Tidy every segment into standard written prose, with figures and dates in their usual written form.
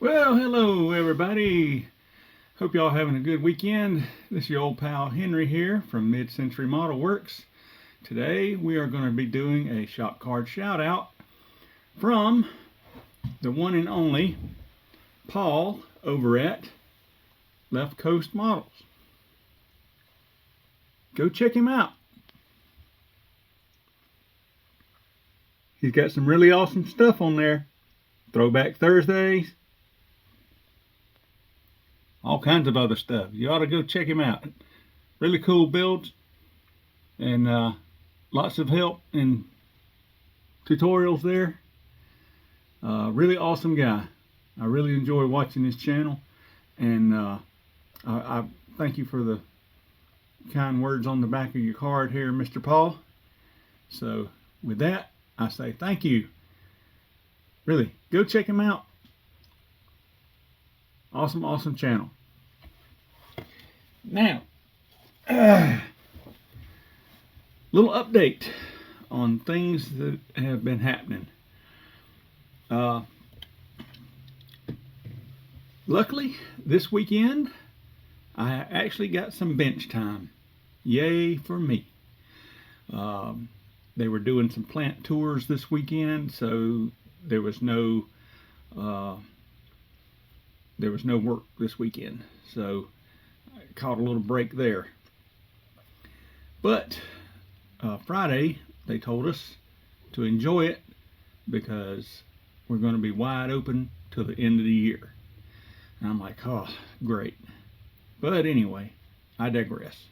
Well, hello everybody. Hope y'all having a good weekend. This is your old pal Henry here from Mid-Century Model Works. Today we are going to be doing a shop card shout out from the one and only Paul over at Left Coast Models. Go check him out. He's got some really awesome stuff on there. Throwback Thursdays. All kinds of other stuff. You ought to go check him out. Really cool builds and lots of help and tutorials there. Really awesome guy. I really enjoy watching his channel, and I thank you for the kind words on the back of your card here, Mr. Paul. So with that, I say thank you. Really, go check him out. Awesome channel. Now, little update on things that have been happening. Luckily, this weekend, I actually got some bench time. Yay for me. They were doing some plant tours this weekend, so there was no work this weekend, so I caught a little break there. But Friday they told us to enjoy it because we're going to be wide open till the end of the year. And I'm like, oh, great. But anyway, I digress.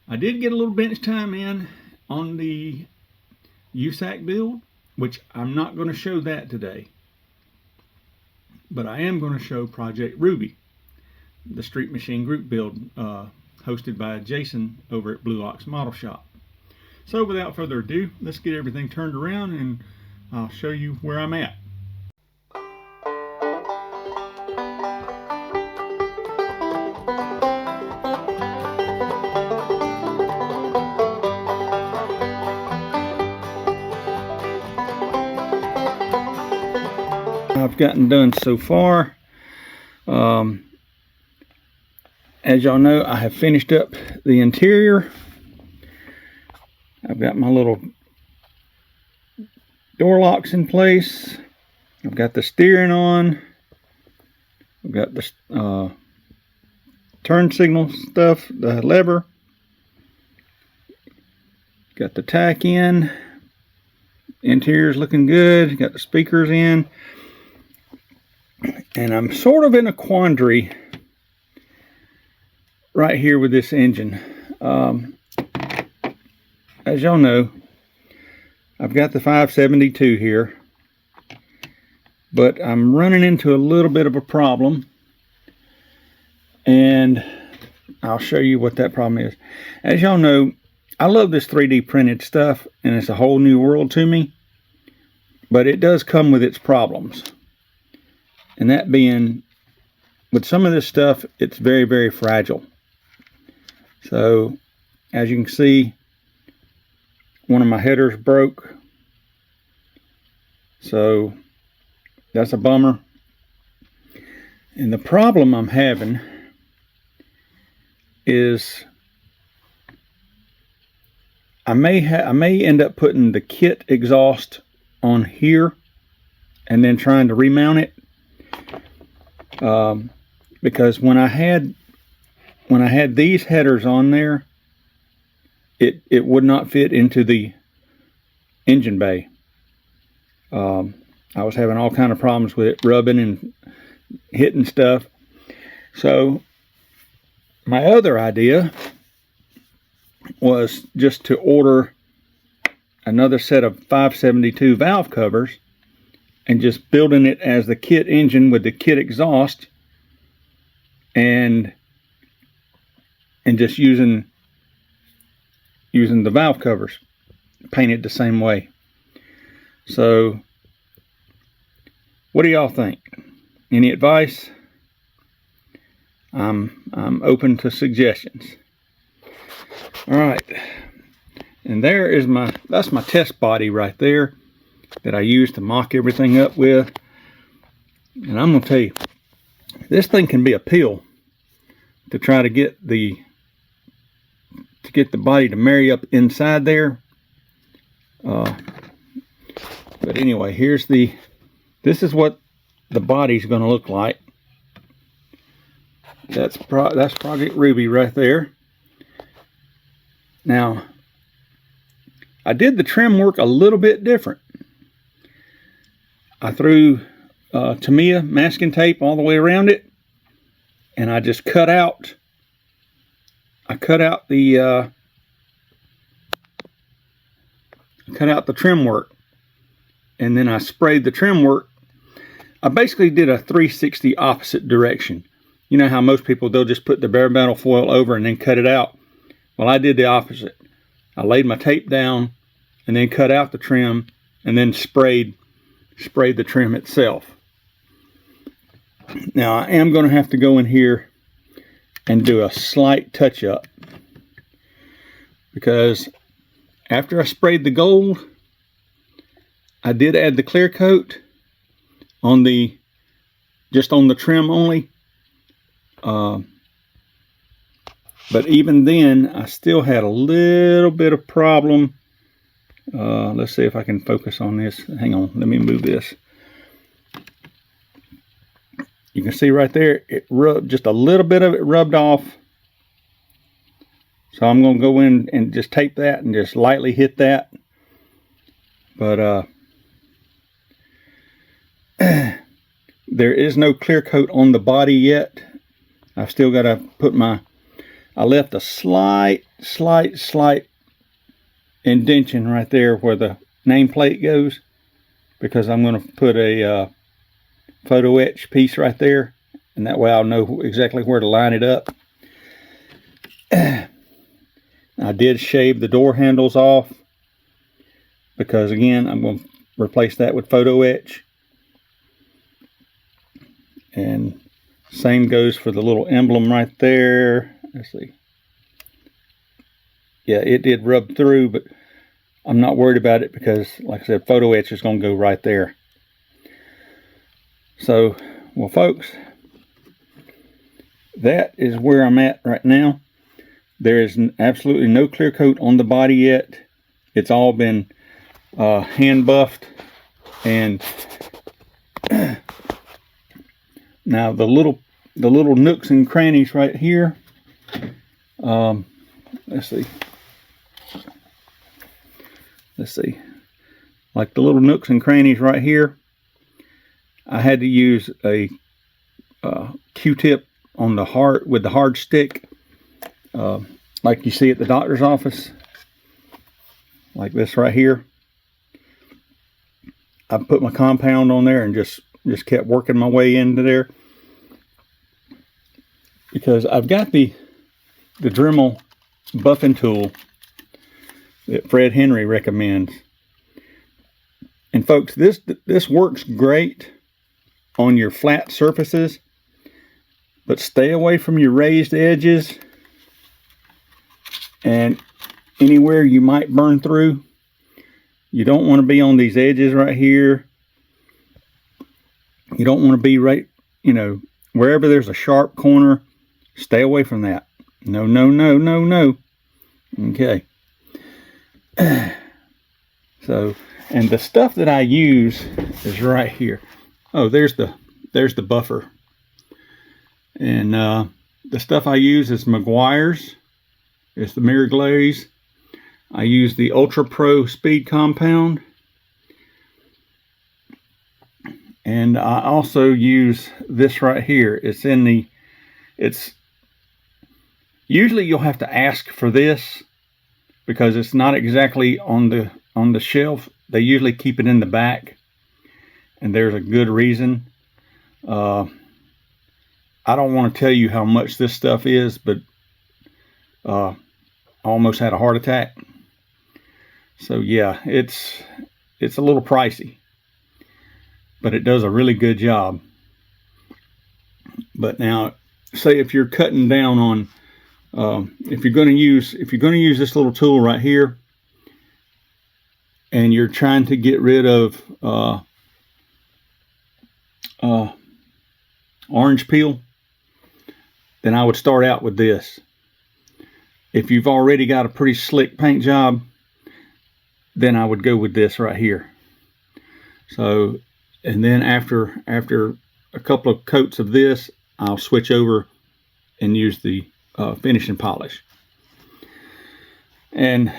I did get a little bench time in on the USAC build, which I'm not going to show that today. But I am going to show Project Ruby, the Street Machine Group build hosted by Jason over at Blue Ox Model Shop. So without further ado, let's get everything turned around and I'll show you where I'm at. I've gotten done so far. As y'all know, I have finished up the interior. I've got my little door locks in place. I've got the steering on. I've got the turn signal stuff, the lever. Got the tack in. Interior's looking good. Got the speakers in. And I'm sort of in a quandary right here with this engine. As y'all know, I've got the 572 here, but I'm running into a little bit of a problem, and I'll show you what that problem is. As y'all know, I love this 3D printed stuff, and it's a whole new world to me, but it does come with its problems. And that being, with some of this stuff, it's very, very fragile. So, as you can see, one of my headers broke. So, that's a bummer. And the problem I'm having is I may end up putting the kit exhaust on here and then trying to remount it. Because when I had these headers on there, it would not fit into the engine bay. I was having all kind of problems with it rubbing and hitting stuff. So my other idea was just to order another set of 572 valve covers and just building it as the kit engine with the kit exhaust, and just using the valve covers painted the same way. So what do y'all think? Any advice? I'm open to suggestions. All right, and there is that's my test body right there that I use to mock everything up with. And I'm going to tell you, this thing can be a pill to try to get the body to marry up inside there. But anyway, this is what the body's going to look like. That's Project Ruby right there. Now, I did the trim work a little bit different. I threw Tamiya masking tape all the way around it, and I just cut out the trim work, and then I sprayed the trim work. I basically did a 360 opposite direction. You know how most people, they'll just put the bare metal foil over and then cut it out. Well, I did the opposite. I laid my tape down and then cut out the trim and then sprayed the trim itself. Now I am going to have to go in here and do a slight touch up, because after I sprayed the gold, I did add the clear coat just on the trim only. But even then, I still had a little bit of problem. Let's see if I can focus on this. Hang on, let me move this. You can see right there, it rubbed, just a little bit of it rubbed off. So I'm going to go in and just tape that and just lightly hit that. But there is no clear coat on the body yet. I've still got to put I left a slight indentation right there where the nameplate goes, because I'm going to put a photo etch piece right there, and that way I'll know exactly where to line it up. I did shave the door handles off, because again, I'm going to replace that with photo etch. And same goes for the little emblem right there. Let's see. Yeah, it did rub through, but I'm not worried about it because, like I said, photo etch is going to go right there. So, well, folks, that is where I'm at right now. There is absolutely no clear coat on the body yet. It's all been hand buffed, and now the little nooks and crannies right here. Let's see. Like the little nooks and crannies right here, I had to use a Q-tip on the hard stick, like you see at the doctor's office, like this right here. I put my compound on there and just kept working my way into there, because I've got the Dremel buffing tool that Fred Henry recommends. And folks, this works great on your flat surfaces, but stay away from your raised edges and anywhere you might burn through. You don't want to be on these edges right here. You don't want to be right, wherever there's a sharp corner, stay away from that. No, no, no, no, no. Okay. So, and the stuff that I use is right here. Oh, there's the buffer. And the stuff I use is Meguiar's. It's the mirror glaze. I use the Ultra Pro Speed Compound. And I also use this right here. It's usually you'll have to ask for this, because it's not exactly on the shelf. They usually keep it in the back, and there's a good reason. I don't want to tell you how much this stuff is, but I almost had a heart attack. So yeah, it's a little pricey, but it does a really good job. But now, say if you're cutting down on, if you're going to use this little tool right here, and you're trying to get rid of orange peel, then I would start out with this. If you've already got a pretty slick paint job, then I would go with this right here. So, and then after a couple of coats of this, I'll switch over and use the finishing polish. And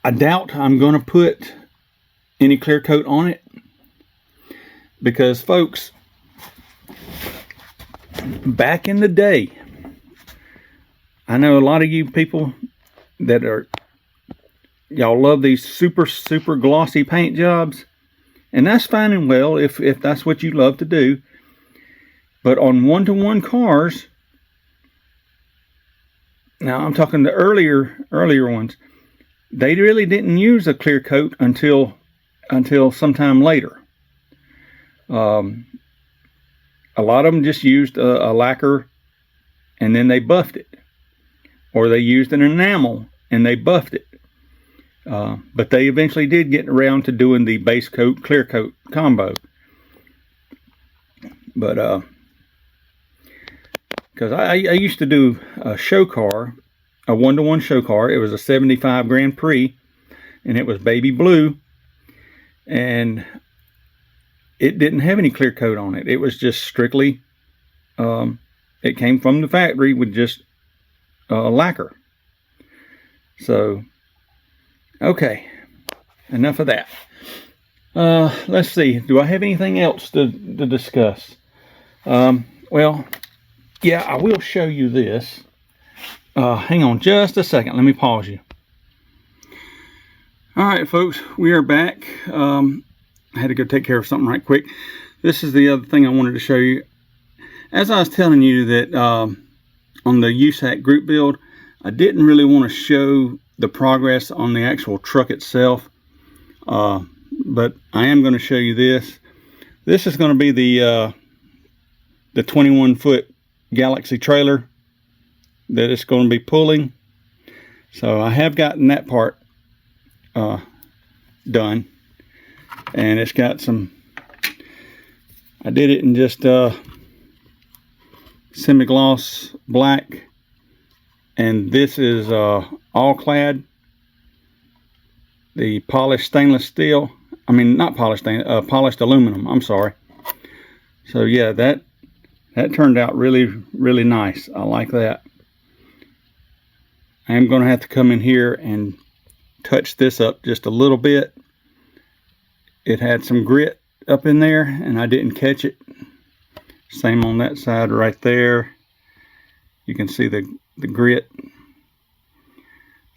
I doubt I'm going to put any clear coat on it, because folks, back in the day, I know a lot of you people that y'all love these super glossy paint jobs, and that's fine and well if that's what you love to do. But on one-to-one cars, now I'm talking the earlier ones, they really didn't use a clear coat until sometime later. A lot of them just used a lacquer and then they buffed it, or they used an enamel and they buffed it. But they eventually did get around to doing the base coat, clear coat combo. But because I used to do a show car, a one-to-one show car. It was a 75 Grand Prix, and it was baby blue, and it didn't have any clear coat on it. It was just strictly, it came from the factory with just lacquer. So, okay, enough of that. Let's see, do I have anything else to discuss? Well, yeah, I will show you this. Hang on just a second. Let me pause you. All right, folks, we are back. I had to go take care of something right quick. This is the other thing I wanted to show you. As I was telling you that on the USAC group build, I didn't really want to show the progress on the actual truck itself. But I am going to show you this. This is going to be the 21-foot Galaxy trailer that it's going to be pulling. So I have gotten that part done, and it's got some, I did it in just semi-gloss black, and this is all clad, the polished stainless steel, I mean not polished stainless, polished aluminum, I'm sorry. So yeah, that turned out really nice. I like that. I am going to have to come in here and touch this up just a little bit. It had some grit up in there and I didn't catch it. Same on that side right there. You can see the grit.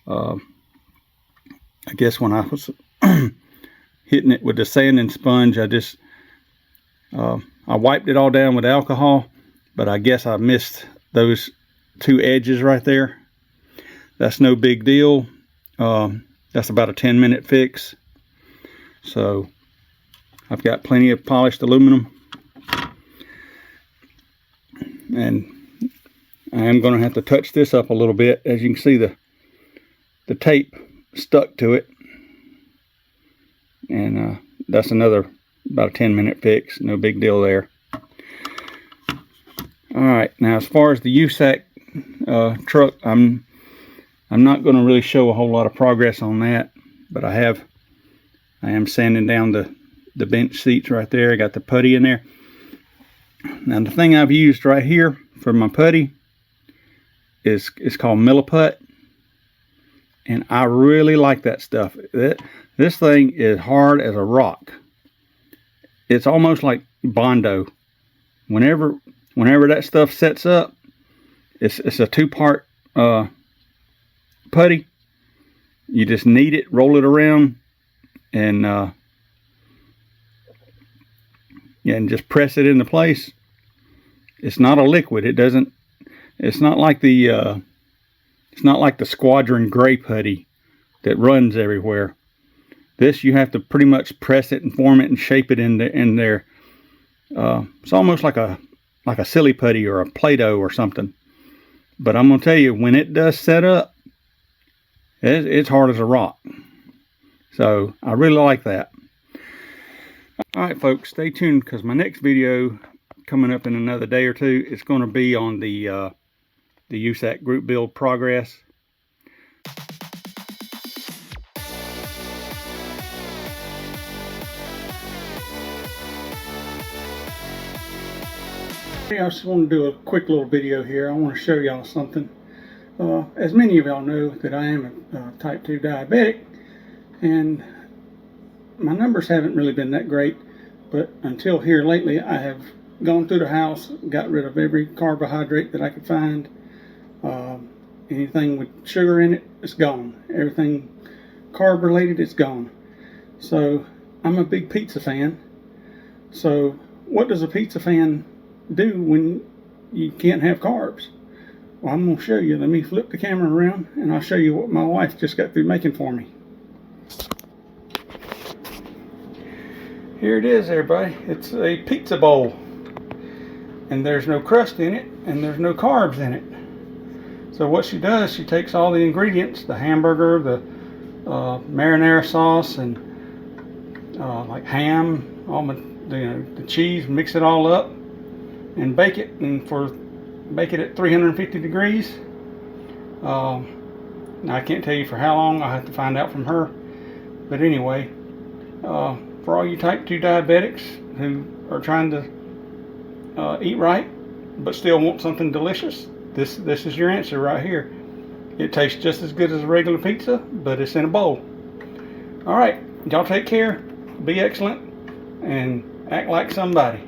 I guess when I was hitting it with the sanding sponge, I wiped it all down with alcohol, but I guess I missed those two edges right there. That's no big deal. That's about a 10-minute fix. So I've got plenty of polished aluminum, and I am going to have to touch this up a little bit. As you can see, the tape stuck to it, and that's about a 10-minute fix. No big deal there. All right, now as far as the USAC truck, I'm not going to really show a whole lot of progress on that, but I am sanding down the bench seats right there. I got the putty in there. Now the thing I've used right here for my putty is called Milliput, and I really like that stuff. This thing is hard as a rock. It's almost like Bondo. Whenever that stuff sets up, it's a two-part putty. You just knead it, roll it around, and just press it into place. It's not a liquid. It's not like the Squadron Gray putty that runs everywhere. This, you have to pretty much press it and form it and shape it in there. It's almost like a silly putty or a Play-Doh or something. But I'm going to tell you, when it does set up, it's hard as a rock. So I really like that. Alright folks, stay tuned, because my next video coming up in another day or two. It's going to be on the USAC group build progress. I just want to do a quick little video here. I want to show y'all something. As many of y'all know that I am a type 2 diabetic, and my numbers haven't really been that great, but until here lately I have gone through the house, got rid of every carbohydrate that I could find. Anything with sugar in it, it's gone. Everything carb related, it's gone. So I'm a big pizza fan. So what does a pizza fan do when you can't have carbs? Well, I'm going to show you. Let me flip the camera around and I'll show you what my wife just got through making for me. Here it is, everybody. It's a pizza bowl, and there's no crust in it and there's no carbs in it. So what she does, she takes all the ingredients, the hamburger, the marinara sauce, and like ham, all the cheese, mix it all up and bake it, and bake it at 350 degrees. Now I can't tell you for how long. I'll have to find out from her. But anyway, for all you type 2 diabetics who are trying to eat right but still want something delicious, this is your answer right here. It tastes just as good as a regular pizza, but it's in a bowl. Alright, y'all take care, be excellent, and act like somebody.